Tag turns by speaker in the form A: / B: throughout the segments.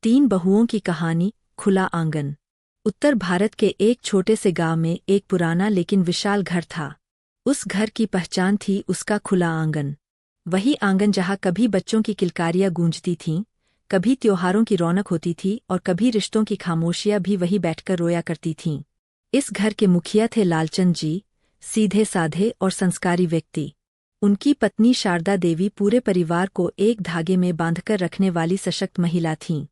A: तीन बहुओं की कहानी। खुला आंगन। उत्तर भारत के एक छोटे से गांव में एक पुराना लेकिन विशाल घर था। उस घर की पहचान थी उसका खुला आंगन। वही आंगन जहां कभी बच्चों की किलकारियां गूंजती थीं, कभी त्योहारों की रौनक होती थी और कभी रिश्तों की खामोशियां भी वहीं बैठकर रोया करती थीं। इस घर के मुखिया थे लालचंद जी, सीधे साधे और संस्कारी व्यक्ति। उनकी पत्नी शारदा देवी पूरे परिवार को एक धागे में बांधकर रखने वाली सशक्त महिला थीं।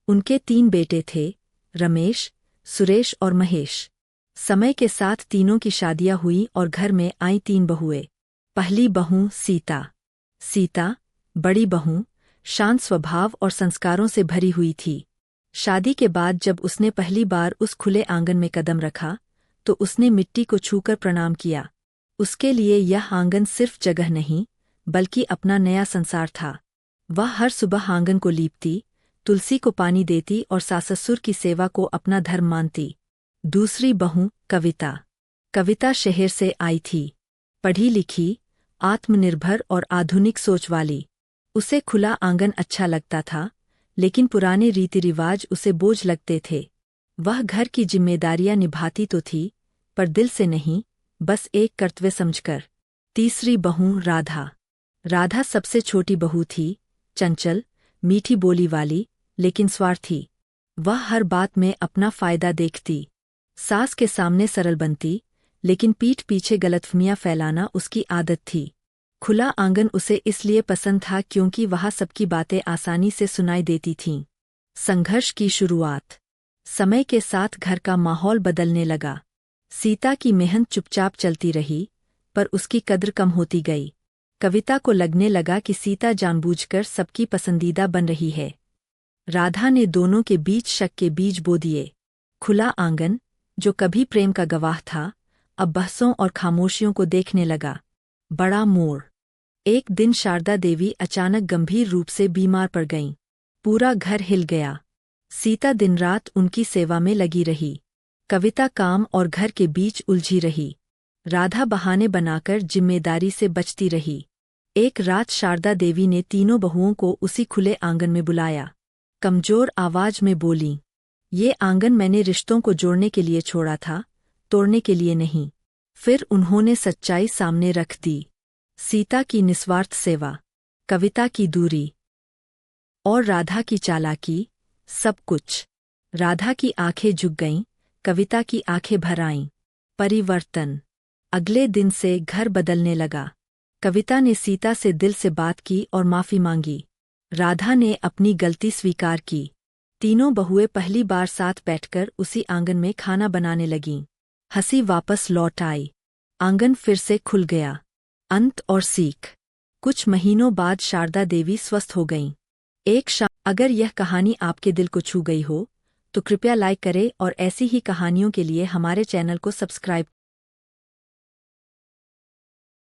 A: उनके तीन बेटे थे, रमेश, सुरेश और महेश। समय के साथ तीनों की शादियां हुईं और घर में आईं तीन बहुएं। पहली बहू सीता। सीता, बड़ी बहू, शांत स्वभाव और संस्कारों से भरी हुई थी। शादी के बाद जब उसने पहली बार उस खुले आंगन में कदम रखा, तो उसने मिट्टी को छूकर प्रणाम किया। उसके लिए यह आंगन सिर्फ जगह नहीं, बल्कि अपना नया संसार था। वह हर सुबह आंगन को लीपती, तुलसी को पानी देती और सास-ससुर की सेवा को अपना धर्म मानती। दूसरी बहू कविता। कविता शहर से आई थी, पढ़ी लिखी, आत्मनिर्भर और आधुनिक सोच वाली। उसे खुला आंगन अच्छा लगता था, लेकिन पुराने रीति रिवाज उसे बोझ लगते थे। वह घर की जिम्मेदारियां निभाती तो थी, पर दिल से नहीं, बस एक कर्तव्य समझकर। तीसरी बहू राधा। राधा सबसे छोटी बहू थी, चंचल, मीठी बोली वाली, लेकिन स्वार्थी। वह हर बात में अपना फायदा देखती। सास के सामने सरल बनती, लेकिन पीठ पीछे गलतफहमियां फैलाना उसकी आदत थी। खुला आंगन उसे इसलिए पसंद था क्योंकि वहाँ सबकी बातें आसानी से सुनाई देती थीं। संघर्ष की शुरुआत। समय के साथ घर का माहौल बदलने लगा। सीता की मेहनत चुपचाप चलती रही, पर उसकी कद्र कम होती गई। कविता को लगने लगा कि सीता जानबूझकर सबकी पसंदीदा बन रही है। राधा ने दोनों के बीच शक के बीज बो दिए। खुला आंगन, जो कभी प्रेम का गवाह था, अब बहसों और खामोशियों को देखने लगा। बड़ा मोड़। एक दिन शारदा देवी अचानक गंभीर रूप से बीमार पड़ गईं। पूरा घर हिल गया। सीता दिन रात उनकी सेवा में लगी रही। कविता काम और घर के बीच उलझी रही। राधा बहाने बनाकर जिम्मेदारी से बचती रही। एक रात शारदा देवी ने तीनों बहुओं को उसी खुले आंगन में बुलाया। कमजोर आवाज में बोलीं, ये आंगन मैंने रिश्तों को जोड़ने के लिए छोड़ा था, तोड़ने के लिए नहीं। फिर उन्होंने सच्चाई सामने रख दी। सीता की निस्वार्थ सेवा, कविता की दूरी और राधा की चालाकी, सब कुछ। राधा की आंखें झुक गईं, कविता की आंखें भर आईं। परिवर्तन। अगले दिन से घर बदलने लगा। कविता ने सीता से दिल से बात की और माफी मांगी। राधा ने अपनी गलती स्वीकार की। तीनों बहुएं पहली बार साथ बैठकर उसी आंगन में खाना बनाने लगीं। हंसी वापस लौट आई। आंगन फिर से खुल गया। अंत और सीख। कुछ महीनों बाद शारदा देवी स्वस्थ हो गईं। एक शाम। अगर यह कहानी आपके दिल को छू गई हो, तो कृपया लाइक करें और ऐसी ही कहानियों के लिए हमारे चैनल को सब्सक्राइब